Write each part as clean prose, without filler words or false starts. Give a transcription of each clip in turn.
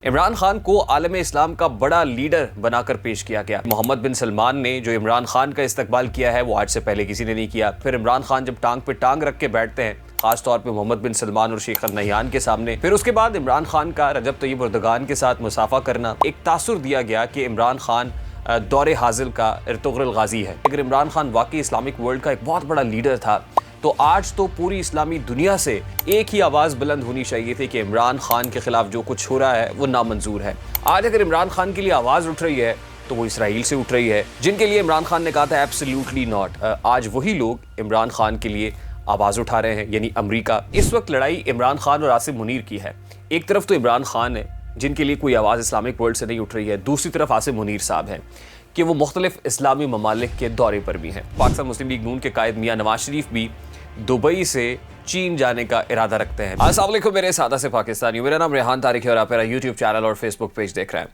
इमरान खान को आलम इस्लाम का बड़ा लीडर बनाकर पेश किया गया। मोहम्मद बिन सलमान ने जो इमरान खान का इस्तकबाल किया है वो आज से पहले किसी ने नहीं किया। फिर इमरान खान जब टांग पे टांग रख के बैठते हैं, खास तौर पे मोहम्मद बिन सलमान और शेख नहयान के सामने, फिर उसके बाद इमरान खान का रजब तैयब एर्दोगान के साथ मुसाफा करना, एक तासुर दिया गया कि इमरान खान दौरे हाजिल का इर्तुगरुल गाजी है। अगर इमरान खान वाकई इस्लामिक वर्ल्ड का एक बहुत बड़ा लीडर था तो आज तो पूरी इस्लामी दुनिया से एक ही आवाज़ बुलंद होनी चाहिए थी कि इमरान खान के खिलाफ जो कुछ हो रहा है वो नामंजूर है। आज अगर इमरान खान के लिए आवाज़ उठ रही है तो वो इसराइल से उठ रही है, जिनके लिए इमरान खान ने कहा था एब्सोल्युटली नॉट। आज वही लोग इमरान खान के लिए आवाज़ उठा रहे हैं, यानी अमरीका। इस वक्त लड़ाई इमरान खान और आसिम मुनीर की है। एक तरफ तो इमरान खान है जिनके लिए कोई आवाज़ इस्लामिक वर्ल्ड से नहीं उठ रही है, दूसरी तरफ आसिम मुनीर साहब हैं कि वो मुख्तलिफ इस्लामी ममालिक के दौरे पर भी हैं। पाकिस्तान मुस्लिम लीग नून के कायद मियां नवाज शरीफ भी दुबई से चीन जाने का इरादा रखते हैं। अस्सलाम वालेकुम मेरे सादा से पाकिस्तानी, मेरा नाम रेहान तारिक है और आप मेरा यूट्यूब चैनल और फेसबुक पेज देख रहे हैं।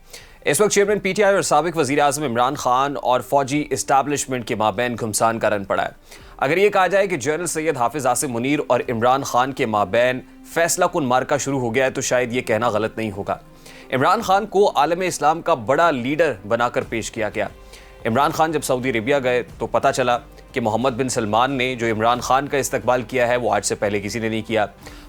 इस वक्त चेयरमैन पीटीआई और साबिक वजीर आज़म इमरान खान और फौजी इस्टेब्लिशमेंट के माबैन घुमसान का रन पड़ा है। अगर ये कहा जाए कि जनरल सैयद हाफिज आसिम मुनीर और इमरान खान के माबैन फैसला कुन मार्का शुरू हो गया है तो शायद ये कहना गलत नहीं होगा। इमरान खान को आलम इस्लाम का बड़ा लीडर बनाकर पेश किया गया। इमरान खान जब सऊदी अरेबिया गए तो पता चला कि मोहम्मद बिन सलमान ने जो इमरान खान का इस्तकबाल किया है वो आज से पहले किसी ने नहीं किया।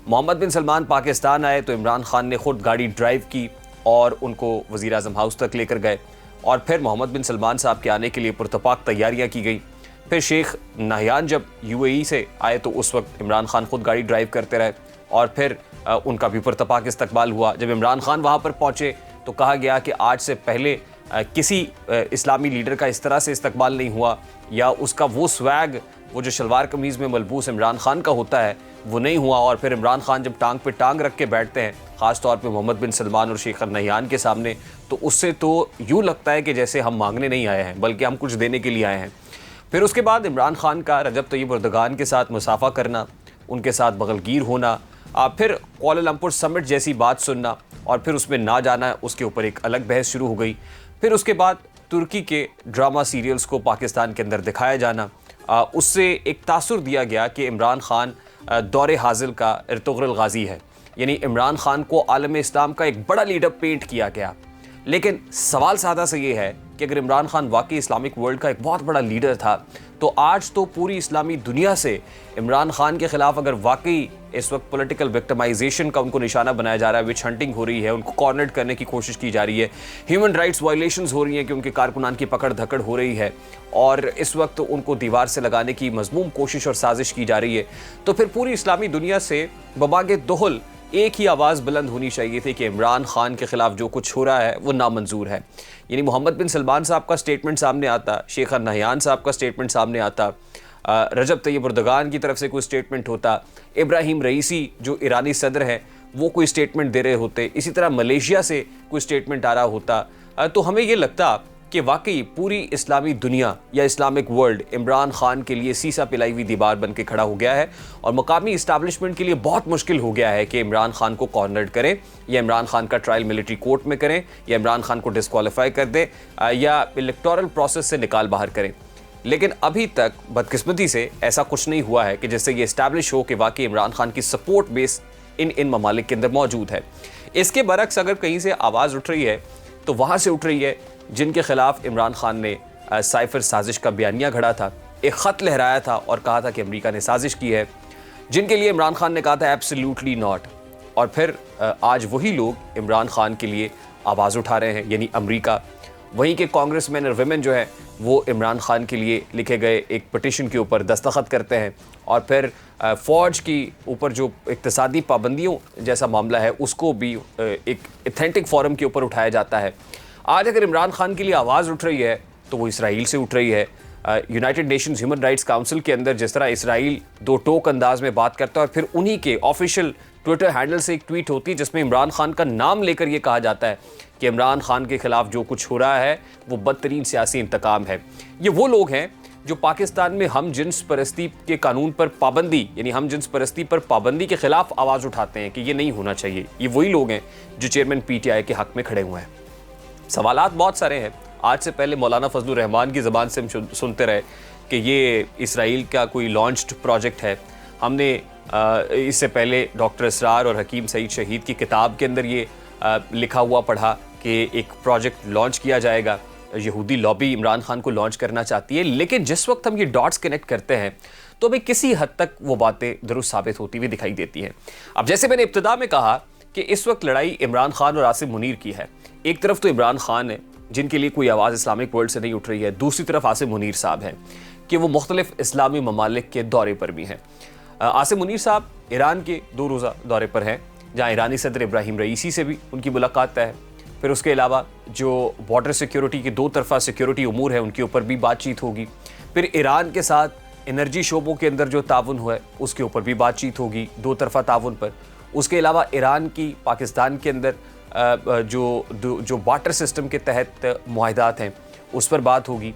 मोहम्मद बिन सलमान पाकिस्तान आए तो इमरान खान ने खुद गाड़ी ड्राइव की और उनको वज़ीर आज़म हाउस तक लेकर गए और फिर मोहम्मद बिन सलमान साहब के आने के लिए पुरतपाक तैयारियां की गई। फिर शेख नहयान जब यूएई से आए तो उस वक्त इमरान खान खुद गाड़ी ड्राइव करते रहे और फिर उनका भी पुरतपाक इस्तकबाल हुआ। जब इमरान खान वहाँ पर पहुँचे तो कहा गया कि आज से पहले किसी इस्लामी लीडर का इस तरह से इस्तकबाल नहीं हुआ, या उसका वो स्वैग, वो जो शलवार कमीज़ में मलबूस इमरान खान का होता है वो नहीं हुआ। और फिर इमरान खान जब टांग पे टांग रख के बैठते हैं, ख़ास तौर पे मोहम्मद बिन सलमान और शेख नहयान के सामने, तो उससे तो यूँ लगता है कि जैसे हम मांगने नहीं आए हैं बल्कि हम कुछ देने के लिए आए हैं। फिर उसके बाद इमरान खान का रजब तैयब एर्दोगान के साथ मुसाफा करना, उनके साथ बगलगीर होना, फिर कुआलालंपुर समिट जैसी बात सुनना और फिर उसमें ना जाना, उसके ऊपर एक अलग बहस शुरू हो गई। फिर उसके बाद तुर्की के ड्रामा सीरियल्स को पाकिस्तान के अंदर दिखाया जाना, उससे एक तासुर दिया गया कि इमरान खान दौरे हाजिल का इर्तुगरुल गाजी है, यानी इमरान खान को आलम इस्लाम का एक बड़ा लीडर पेंट किया गया। लेकिन सवाल सादा से ये है कि अगर इमरान खान वाकई इस्लामिक वर्ल्ड का एक बहुत बड़ा लीडर था तो आज तो पूरी इस्लामी दुनिया से इमरान खान के ख़िलाफ़ अगर वाकई इस वक्त पॉलिटिकल विक्टिमाइजेशन का उनको निशाना बनाया जा रहा है, विच हंटिंग हो रही है, उनको कॉर्नर करने की कोशिश की जा रही है, ह्यूमन राइट्स वायलेशंस हो रही हैं कि उनके कारकुनान की पकड़ धकड़ हो रही है और इस वक्त उनको दीवार से लगाने की मज़मूम कोशिश और साजिश की जा रही है, तो फिर पूरी इस्लामी दुनिया से बबागे दोहल एक ही आवाज़ बुलंद होनी चाहिए थी कि इमरान खान के ख़िलाफ़ जो कुछ हो रहा है वो नामंजूर है। यानी मोहम्मद बिन सलमान साहब का स्टेटमेंट सामने आता, शेख नहयान साहब का स्टेटमेंट सामने आता, रजब तैयब एर्दोगान की तरफ से कोई स्टेटमेंट होता, इब्राहिम रईसी जो ईरानी सदर हैं वो कोई स्टेटमेंट दे रहे होते, इसी तरह मलेशिया से कोई स्टेटमेंट आ रहा होता, तो हमें ये लगता कि वाकई पूरी इस्लामी दुनिया या इस्लामिक वर्ल्ड इमरान खान के लिए सीसा पिलाई हुई दीवार बन के खड़ा हो गया है और मकामी इस्टेब्लिशमेंट के लिए बहुत मुश्किल हो गया है कि इमरान खान को कॉर्नर्ड करें या इमरान खान का ट्रायल मिलिट्री कोर्ट में करें या इमरान खान को डिस्क्वालीफाई कर दें या इलेक्टोरल प्रोसेस से निकाल बाहर करें। लेकिन अभी तक बदकिस्मती से ऐसा कुछ नहीं हुआ है कि जिससे ये इस्टेब्लिश हो कि वाकई इमरान खान की सपोर्ट बेस इन ममालिक के अंदर मौजूद है। इसके बरक्स अगर कहीं से आवाज़ उठ रही है तो वहाँ से उठ रही है जिनके खिलाफ इमरान खान ने साइफर साजिश का बयानिया घड़ा था, एक ख़त लहराया था और कहा था कि अमेरिका ने साजिश की है, जिनके लिए इमरान खान ने कहा था एब्सोल्युटली नॉट। और फिर आज वही लोग इमरान खान के लिए आवाज़ उठा रहे हैं, यानी अमेरिका। वहीं के कांग्रेसमैन और विमेन जो है वो इमरान खान के लिए लिखे गए एक पिटिशन के ऊपर दस्तखत करते हैं और फिर फ़ौज की ऊपर जो इक़्तिसादी पाबंदियों जैसा मामला है उसको भी एक एथेंटिक फोरम के ऊपर उठाया जाता है। आज अगर इमरान खान के लिए आवाज़ उठ रही है तो वो इसराइल से उठ रही है। United Nations human rights council के अंदर जिस तरह इसराइल दो टोक अंदाज में बात करता है और फिर उन्हीं के ऑफिशियल ट्विटर हैंडल से एक ट्वीट होती है जिसमें इमरान खान का नाम लेकर ये कहा जाता है कि इमरान खान के खिलाफ जो कुछ हो रहा है वो बदतरीन सियासी इंतकाम है। ये वो लोग हैं जो पाकिस्तान में हम जिन्स परस्ती के कानून पर पाबंदी, यानी हम जिन्स परस्ती पर पाबंदी के खिलाफ आवाज़ उठाते हैं कि ये नहीं होना चाहिए। ये वही लोग हैं जो चेयरमैन पीटीआई के हक़ में खड़े हुए हैं। सवालात बहुत सारे हैं। आज से पहले मौलाना फजलुर रहमान की ज़बान से हम सुनते रहे कि ये इसराइल का कोई लॉन्च्ड प्रोजेक्ट है। हमने इससे पहले डॉक्टर इसरार और हकीम सईद शहीद की किताब के अंदर ये लिखा हुआ पढ़ा कि एक प्रोजेक्ट लॉन्च किया जाएगा, यहूदी लॉबी इमरान खान को लॉन्च करना चाहती है। लेकिन जिस वक्त हम ये डॉट्स कनेक्ट करते हैं तो हमें किसी हद तक वो बातें दुरुस्त साबित होती हुई दिखाई देती हैं। अब जैसे मैंने इब्तिदा में कहा कि इस वक्त लड़ाई इमरान खान और आसिम मुनीर की है। एक तरफ तो इमरान खान है जिनके लिए कोई आवाज़ इस्लामिक वर्ल्ड से नहीं उठ रही है, दूसरी तरफ आसिम मुनीर साहब हैं कि वो मुख्तलिफ इस्लामी ममालिक के दौरे पर भी हैं। आसिम मुनीर साहब ईरान के 2 रोज़ा दौरे पर हैं, जहाँ ईरानी सदर इब्राहिम रईसी से भी उनकी मुलाकात तय है। फिर उसके अलावा जो बॉर्डर सिक्योरिटी की 2 तरफा सिक्योरिटी उमूर है उनके ऊपर भी बातचीत होगी। फिर ईरान के साथ एनर्जी शोबों के अंदर जो ताउन हुआ है उसके ऊपर भी बातचीत होगी 2 तरफा ताउन पर। उसके अलावा ईरान की पाकिस्तान के अंदर जो वाटर सिस्टम के तहत मुआहदात हैं उस पर बात होगी।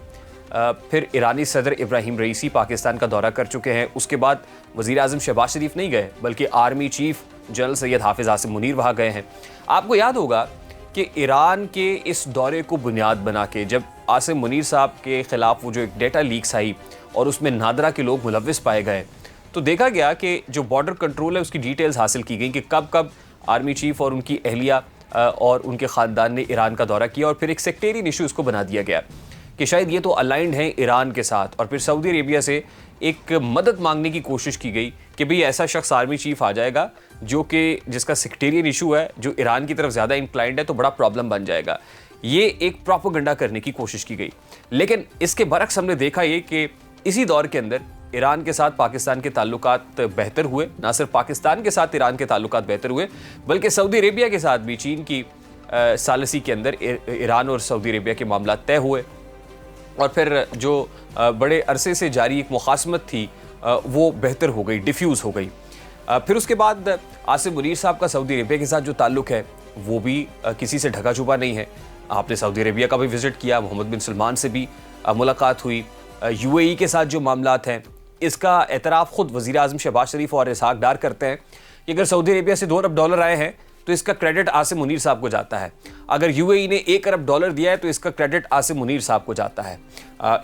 फिर ईरानी सदर इब्राहिम रईसी पाकिस्तान का दौरा कर चुके हैं। उसके बाद वज़ीर आज़म शहबाज शरीफ नहीं गए बल्कि आर्मी चीफ जनरल सैयद हाफिज़ आसिम मुनीर वहाँ गए हैं। आपको याद होगा कि ईरान के इस दौरे को बुनियाद बना के जब आसिम मुनीर साहब के ख़िलाफ़ वो जो एक डेटा लीक्स आई और उसमें नादरा के लोग मुलव्विस पाए गए तो देखा गया कि जो बॉर्डर कंट्रोल है उसकी डिटेल्स हासिल की गई कि कब कब आर्मी चीफ और उनकी अहलिया और उनके ख़ानदान ने ईरान का दौरा किया और फिर एक सेक्टेरियन इशू उसको बना दिया गया कि शायद ये तो अलाइंड है ईरान के साथ। और फिर सऊदी अरेबिया से एक मदद मांगने की कोशिश की गई कि भाई ऐसा शख्स आर्मी चीफ आ जाएगा जो कि जिसका सेक्टेरियन इशू है, जो ईरान की तरफ ज़्यादा इंक्लाइंड है, तो बड़ा प्रॉब्लम बन जाएगा। ये एक प्रोपेगेंडा करने की कोशिश की गई। लेकिन इसके बरक्स हमने देखा ये कि इसी दौर के अंदर ईरान के साथ पाकिस्तान के ताल्लुकात बेहतर हुए। ना सिर्फ पाकिस्तान के साथ ईरान के ताल्लुकात बेहतर हुए बल्कि सऊदी अरेबिया के साथ भी चीन की सालसी के अंदर ईरान और सऊदी अरेबिया के मामला तय हुए। और फिर जो बड़े अरसे से जारी एक मुखासमत थी वो बेहतर हो गई, डिफ्यूज़ हो गई। फिर उसके बाद आसिम मुनीर साहब का सऊदी अरेबिया के साथ जो ताल्लुक़ है वो भी किसी से ढका छुपा नहीं है। आपने सऊदी अरेबिया का भी विज़िट किया, मोहम्मद बिन सलमान से भी मुलाकात हुई। UAE के साथ जो मामलात हैं इसका एतराफ़ ख़ुद वज़ीर आज़म शहबाज शरीफ और इसहाक़ डार करते हैं कि अगर सऊदी अरेबिया से $2 अरब आए हैं तो इसका क्रेडिट आसिम मुनीर साहब को जाता है। अगर UAE ने $1 अरब दिया है तो इसका क्रेडिट आसिम मुनीर साहब को जाता है।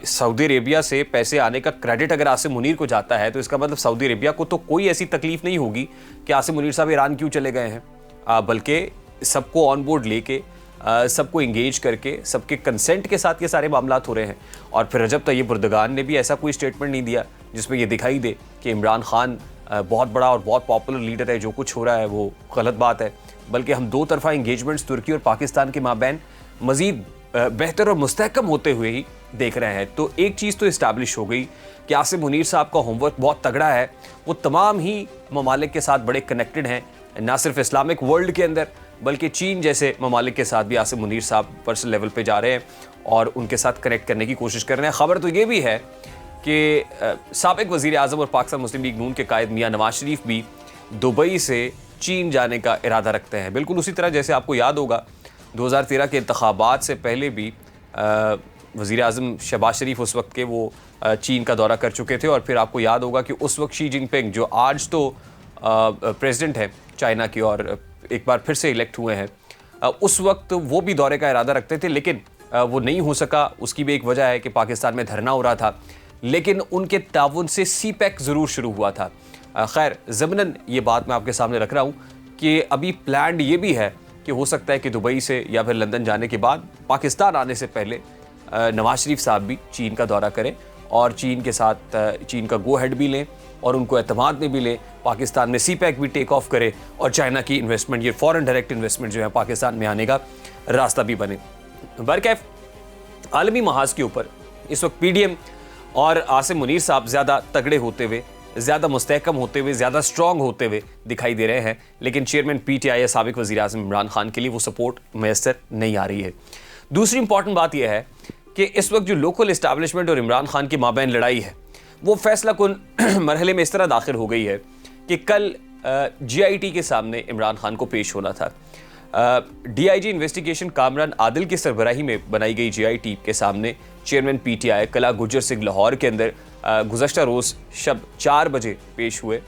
सऊदी अरेबिया से पैसे आने का क्रेडिट अगर आसिम मुनीर को जाता है तो इसका मतलब सऊदी अरेबिया को तो कोई ऐसी तकलीफ नहीं होगी कि आसिम मुनीर साहब ईरान क्यों चले गए हैं, बल्कि सबको ऑन बोर्ड लेके सबको इंगेज करके सबके कंसेंट के साथ ये सारे मामलात हो रहे हैं। और फिर रजब तैयब एर्दोगान ने भी ऐसा कोई स्टेटमेंट नहीं दिया जिसमें ये दिखाई दे कि इमरान खान बहुत बड़ा और बहुत पॉपुलर लीडर है, जो कुछ हो रहा है वो गलत बात है। बल्कि हम 2 तरफा इंगेजमेंट्स तुर्की और पाकिस्तान के माबैन मज़ीद बेहतर और मुस्तहकम होते हुए ही देख रहे हैं। तो एक चीज़ तो इस्टेब्लिश हो गई कि आसिम मुनीर साहब का होमवर्क बहुत तगड़ा है। वो तमाम ही ममालिक के साथ बड़े कनेक्टेड हैं, ना सिर्फ इस्लामिक वर्ल्ड के अंदर बल्कि चीन जैसे ममालिक के साथ भी आसिम मुनीर साहब पर्सनल लेवल पे जा रहे हैं और उनके साथ कनेक्ट करने की कोशिश कर रहे हैं। ख़बर तो ये भी है कि साबिक़ वज़ीर आज़म और पाकिस्तान मुस्लिम लीग नून के कायद मियां नवाज शरीफ भी दुबई से चीन जाने का इरादा रखते हैं। बिल्कुल उसी तरह जैसे आपको याद होगा 2013 के इंतखाबात से पहले भी वज़ीर आज़म शहबाज शरीफ उस वक्त के वो चीन का दौरा कर चुके थे। और फिर आपको याद होगा कि उस वक्त शी जिनपिंग जो आज तो प्रेसिडेंट हैं चाइना की और एक बार फिर से इलेक्ट हुए हैं, उस वक्त वो भी दौरे का इरादा रखते थे लेकिन वो नहीं हो सका। उसकी भी एक वजह है कि पाकिस्तान में धरना हो रहा था, लेकिन उनके ताउन से CPEC ज़रूर शुरू हुआ था। खैर ज़मनन ये बात मैं आपके सामने रख रहा हूँ कि अभी प्लान ये भी है कि हो सकता है कि दुबई से या फिर लंदन जाने के बाद पाकिस्तान आने से पहले नवाज शरीफ साहब भी चीन का दौरा करें और चीन के साथ चीन का गो हेड भी लें और उनको एतमाद में भी लें, पाकिस्तान में CPEC भी टेक ऑफ करे और चाइना की इन्वेस्टमेंट, ये फॉरेन डायरेक्ट इन्वेस्टमेंट जो है पाकिस्तान में आने का रास्ता भी बने। बरकैफ आलमी महाज के ऊपर इस वक्त PDM और आसिम मुनीर साहब ज़्यादा तगड़े होते हुए, ज़्यादा मुस्तहकम होते हुए, ज़्यादा स्ट्रॉन्ग होते हुए दिखाई दे रहे हैं, लेकिन चेयरमैन PTI साबिक़ वज़ीर आज़म इमरान खान के लिए वो सपोर्ट मैसर नहीं आ रही है। दूसरी इंपॉर्टेंट बात यह है कि इस वक्त जो लोकल इस्टेब्लिशमेंट और इमरान खान के माबैन लड़ाई है वो फैसला कुन मरहले में इस तरह दाखिल हो गई है कि कल GIT के सामने इमरान खान को पेश होना था। DIG इन्वेस्टिगेशन कामरान आदिल की सरबराही में बनाई गई GIT के सामने चेयरमैन PTI कला गुजर सिंह लाहौर के अंदर गुज़श्ता रोज़ शब 4 बजे पेश हुए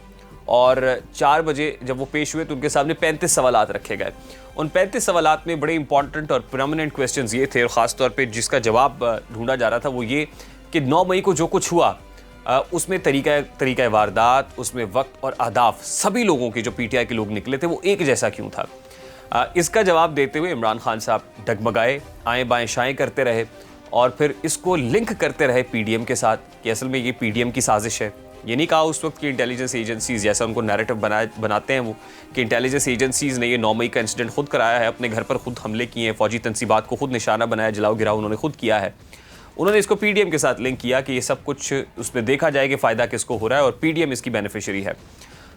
और 4 बजे जब वो पेश हुए तो उनके सामने 35 सवालात रखे गए। उन 35 सवालात में बड़े इंपॉर्टेंट और प्रोमिनेंट क्वेश्चंस ये थे और ख़ास तौर पे जिसका जवाब ढूंढा जा रहा था वो ये कि 9 मई को जो कुछ हुआ उसमें तरीका वारदात, उसमें वक्त और अहदाफ सभी लोगों के जो PTI के लोग निकले थे वो एक जैसा क्यों था। इसका जवाब देते हुए इमरान खान साहब डगमगाए, आएँ बाएँ शाएँ करते रहे और फिर इसको लिंक करते रहे पीडीएम के साथ कि असल में ये पीडीएम की साजिश है। ये नहीं कहा उस वक्त कि इंटेलिजेंस एजेंसीज, जैसा उनको नैरेटिव बनाते हैं वो, कि इंटेलिजेंस एजेंसीज ने ये 9 मई का इंसिडेंट खुद कराया है, अपने घर पर खुद हमले किए हैं, फौजी तनसीबात को खुद निशाना बनाया, जलाओ गिराओ उन्होंने खुद किया है। उन्होंने इसको पीडीएम के साथ लिंक किया कि ये सब कुछ उसमें देखा जाए कि फ़ायदा किसको हो रहा है और पीडीएम इसकी बेनिफिशरी है।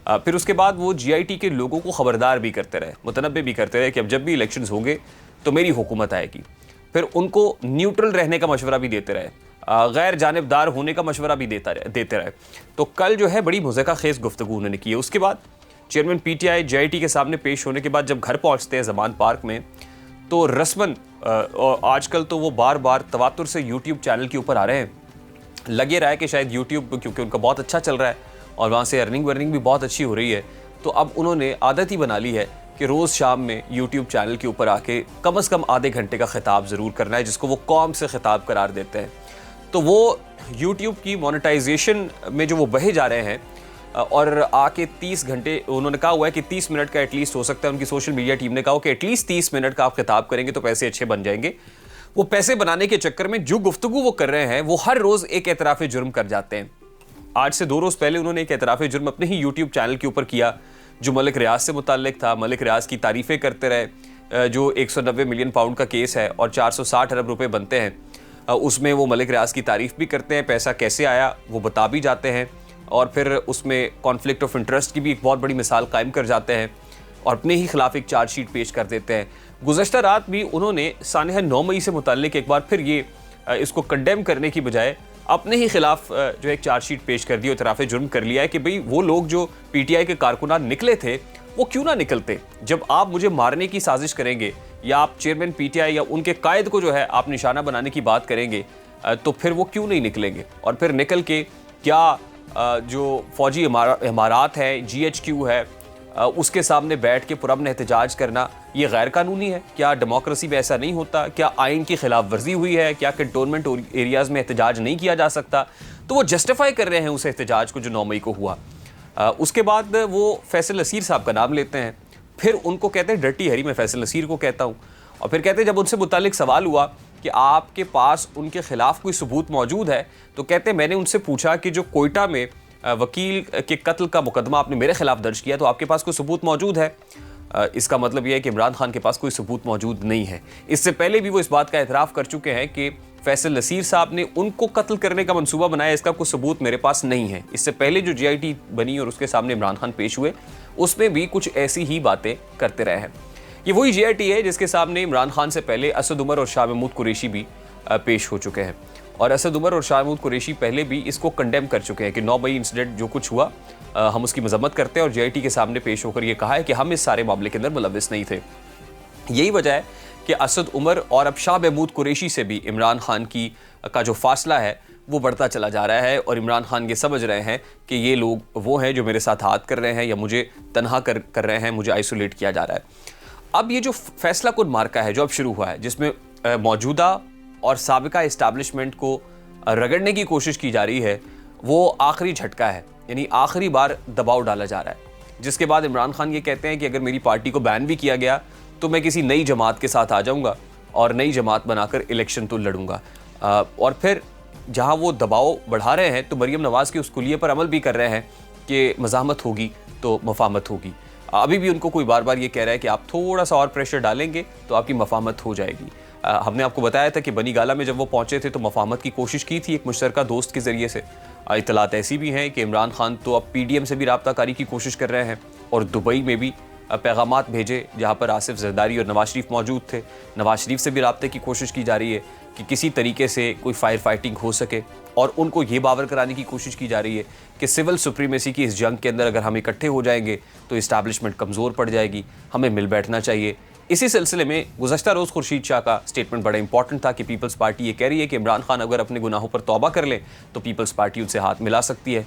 फिर उसके बाद वो जीआईटी के लोगों को ख़बरदार भी करते रहे, मुतनब्बे भी करते रहे कि अब जब भी इलेक्शंस होंगे तो मेरी हुकूमत आएगी। फिर उनको न्यूट्रल रहने का मशवरा भी देते रहे, गैर जानिबदार होने का मशवरा भी देते रहे। तो कल जो है बड़ी मुज़क्का खेज़ गुफ्तगू उन्होंने की है। उसके बाद चेयरमैन पीटीआई जीआईटी के सामने पेश होने के बाद जब घर पहुँचते हैं ज़मान पार्क में, तो रस्मन आजकल तो वो बार बार तवातुर से यूट्यूब चैनल के ऊपर आ रहे हैं। लगे रहा है कि शायद यूट्यूब क्योंकि उनका बहुत अच्छा चल रहा है और वहाँ से अर्निंग वर्निंग भी बहुत अच्छी हो रही है, तो अब उन्होंने आदत ही बना ली है कि रोज़ शाम में यूट्यूब चैनल के ऊपर आके कम से कम आधे घंटे का खिताब ज़रूर करना है, जिसको वो कौम से खिताब करार देते हैं। तो वो यूट्यूब की मोनेटाइजेशन में जो वो बहे जा रहे हैं और आके 30 घंटे, उन्होंने कहा हुआ है कि 30 मिनट का एटलीस्ट हो सकता है। उनकी सोशल मीडिया टीम ने कहा कि एटलीस्ट 30 मिनट का आप खिताब करेंगे तो पैसे अच्छे बन जाएंगे। वो पैसे बनाने के चक्कर में जो गुफ्तगू वो कर रहे हैं वो हर रोज़ एक एतराफ़ जुर्म कर जाते हैं। आज से 2 रोज़ पहले उन्होंने एक एतराफ़ जुर्म अपने ही यूट्यूब चैनल के ऊपर किया जो मलिक रियाज से मुताल्लिक था। मलिक रियाज की तारीफ़ें करते रहे, जो 190 मिलियन पाउंड का केस है और 460 अरब रुपए बनते हैं, उसमें वो मलिक रियाज की तारीफ़ भी करते हैं, पैसा कैसे आया वो बता भी जाते हैं और फिर उसमें कॉन्फ्लिक्ट ऑफ इंटरेस्ट की भी एक बहुत बड़ी मिसाल कायम कर जाते हैं और अपने ही खिलाफ एक चार्जशीट पेश कर देते हैं। गुज़श्ता रात भी उन्होंने सानहा 9 मई से मुताल्लिक एक बार फिर ये इसको कंडेम करने की बजाय अपने ही खिलाफ जो एक चार्जशीट पेश कर दी और इतराफ़े जुर्म कर लिया है कि भाई वो लोग जो पीटीआई के कारकुनान निकले थे वो क्यों ना निकलते। जब आप मुझे मारने की साजिश करेंगे या आप चेयरमैन पीटीआई या उनके कायद को जो है आप निशाना बनाने की बात करेंगे तो फिर वो क्यों नहीं निकलेंगे। और फिर निकल के क्या जो फौजी इमारात है, GHQ है, उसके सामने बैठ के पुरअमन एहतजाज करना ये गैर कानूनी है? क्या डेमोक्रेसी में ऐसा नहीं होता? क्या आइन की खिलाफ वर्जी हुई है? क्या कंटोनमेंट एरियाज़ में एहतजाज नहीं किया जा सकता? तो वो जस्टिफाई कर रहे हैं उस एहतजाज को जो 9 मई को हुआ। उसके बाद वो फैसल नसीर साहब का नाम लेते हैं, फिर उनको कहते हैं डर्टी हैरी, मैं फैसल नसीर को कहता हूँ। और फिर कहते हैं जब उनसे मुतालिक सवाल हुआ कि आपके पास उनके खिलाफ कोई सबूत मौजूद है, तो कहते हैं मैंने उनसे पूछा कि जो कोयटा में वकील के कत्ल का मुकदमा आपने मेरे खिलाफ दर्ज किया तो आपके पास कोई सबूत मौजूद है? इसका मतलब यह है कि इमरान खान के पास कोई सबूत मौजूद नहीं है। इससे पहले भी वो इस बात का एतराफ़ कर चुके हैं कि फैसल नसीर साहब ने उनको कत्ल करने का मंसूबा बनाया, इसका कोई सबूत मेरे पास नहीं है। इससे पहले जो GIT बनी और उसके सामने इमरान खान पेश हुए उसमें भी कुछ ऐसी ही बातें करते रहे हैं। ये वही GIT है जिसके सामने इमरान खान से पहले असद उमर और शाह महमूद कुरैशी भी पेश हो चुके हैं और असद उमर और शाह महमूद कुरैशी पहले भी इसको कंडेम कर चुके हैं कि 9 मई इंसिडेंट जो कुछ हुआ हम उसकी मजम्मत करते हैं और GIT के सामने पेश होकर ये कहा है कि हम इस सारे मामले के अंदर मुलव्विस नहीं थे। यही वजह है कि असद उमर और अब शाह महमूद कुरैशी से भी इमरान खान का जो फासला है वो बढ़ता चला जा रहा है और इमरान खान ये समझ रहे हैं कि ये लोग वो हैं जो मेरे साथ हाथ कर रहे हैं या मुझे तनहा कर रहे हैं, मुझे आइसोलेट किया जा रहा है। अब ये जो फैसला कुन मार्का है जो अब शुरू हुआ है, जिसमें मौजूदा और साबिका इस्टेब्लिशमेंट को रगड़ने की कोशिश की जा रही है, वो आखिरी झटका है, यानी आखिरी बार दबाव डाला जा रहा है। जिसके बाद इमरान खान ये कहते हैं कि अगर मेरी पार्टी को बैन भी किया गया तो मैं किसी नई जमात के साथ आ जाऊंगा और नई जमात बनाकर इलेक्शन तो लड़ूंगा। और फिर जहां वो दबाव बढ़ा रहे हैं तो मरीम नवाज़ के उस कुलिये पर अमल भी कर रहे हैं कि मज़ाहमत होगी तो मफाहमत होगी। अभी भी उनको कोई बार बार ये कह रहा है कि आप थोड़ा सा और प्रेशर डालेंगे तो आपकी मफाहमत हो जाएगी। हमने आपको बताया था कि बनी गाला में जब वो पहुंचे थे तो मफाहमत की कोशिश की थी एक मुश्तरका दोस्त के ज़रिए से। इतलात ऐसी भी हैं कि इमरान खान तो अब PDM से भी राब्ताकारी की कोशिश कर रहे हैं और दुबई में भी पैगामात भेजे जहाँ पर आसिफ जरदारी और नवाज शरीफ मौजूद थे। नवाज शरीफ से भी राब्ते की कोशिश की जा रही है कि किसी तरीके से कोई फायर फाइटिंग हो सके और उनको ये बावर कराने की कोशिश की जा रही है कि सिविल सुप्रीमेसी की इस जंग के अंदर अगर हम इकट्ठे हो जाएंगे तो इस्टेब्लिशमेंट कमज़ोर पड़ जाएगी, हमें मिल बैठना चाहिए। इसी सिलसिले में गुज़श्ता रोज़ खुर्शीद शाह का स्टेटमेंट बड़ा इंपॉर्टेंट था कि पीपल्स पार्टी ये कह रही है कि इमरान खान अगर अपने गुनाहों पर तौबा कर ले तो पीपल्स पार्टी उनसे हाथ मिला सकती है।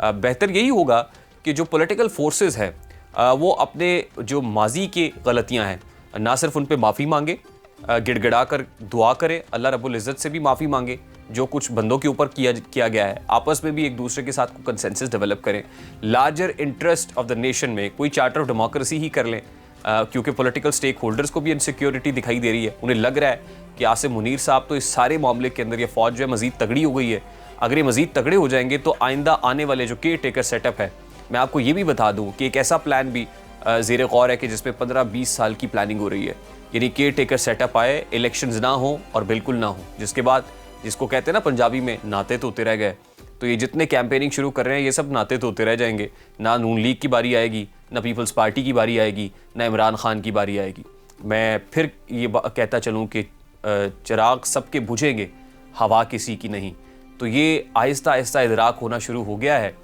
बेहतर यही होगा कि जो पॉलिटिकल फोर्सेस है वो अपने जो माजी की गलतियां हैं ना सिर्फ उन पे माफ़ी मांगे, गिड़गिड़ा कर दुआ करे, अल्लाह रब्बुल इज़्ज़त से भी माफ़ी मांगे। जो कुछ बंदों के ऊपर किया गया है आपस में भी एक दूसरे के साथ कंसेंसस डेवलप करें, larger interest of the nation में कोई चार्टर ऑफ डेमोक्रेसी ही कर लें क्योंकि पॉलिटिकल स्टेक होल्डर्स को भी इनसिक्योरिटी दिखाई दे रही है। उन्हें लग रहा है कि आसिम मुनीर साहब तो इस सारे मामले के अंदर ये फौज जो है मजीद तगड़ी हो गई है। अगर ये मजीद तगड़े हो जाएंगे तो आइंदा आने वाले जो केयर टेकर सेटअप है, मैं आपको ये भी बता दूं कि एक ऐसा प्लान भी ज़ेर गौर है कि जिसमें 15-20 साल की प्लानिंग हो रही है। यानी केयर टेकर सेटअप आए, इलेक्शंस ना हो और बिल्कुल ना हो, जिसके बाद जिसको कहते हैं ना पंजाबी में नाते तोते रह गए, तो ये जितने कैंपेनिंग शुरू कर रहे हैं ये सब नाते तोते रह जाएंगे। ना नून लीग की बारी आएगी, ना पीपल्स पार्टी की बारी आएगी, ना इमरान खान की बारी आएगी। मैं फिर ये कहता चलूँ कि चिराग सबके बुझेंगे, हवा किसी की नहीं। तो ये आहिस्ता आहिस्ता इदराक होना शुरू हो गया है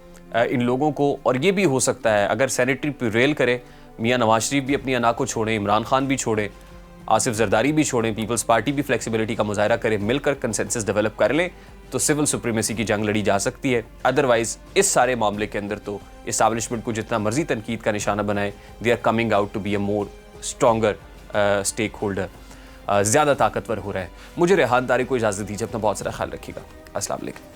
इन लोगों को। और ये भी हो सकता है अगर सेनेटरी प्रिवेल करे, मियां नवाज शरीफ भी अपनी अना को छोड़ें, इमरान खान भी छोड़ें, आसिफ जरदारी भी छोड़ें, पीपल्स पार्टी भी फ्लेक्सिबिलिटी का मुजाहरा करे, मिलकर कंसेंसस डेवलप कर लें, तो सिविल सुप्रीमेसी की जंग लड़ी जा सकती है। अदरवाइज इस सारे मामले के अंदर तो इस्टेब्लिशमेंट को जितना मर्जी तनकीद का निशाना बनाए, they are coming out to be a more stronger stakeholder, ज़्यादा ताकतवर हो रहा है। मुझे रेहान तारिक को इजाज़त दीजिए, अपना बहुत सारा ख्याल रखिएगा। अस्सलाम वालेकुम।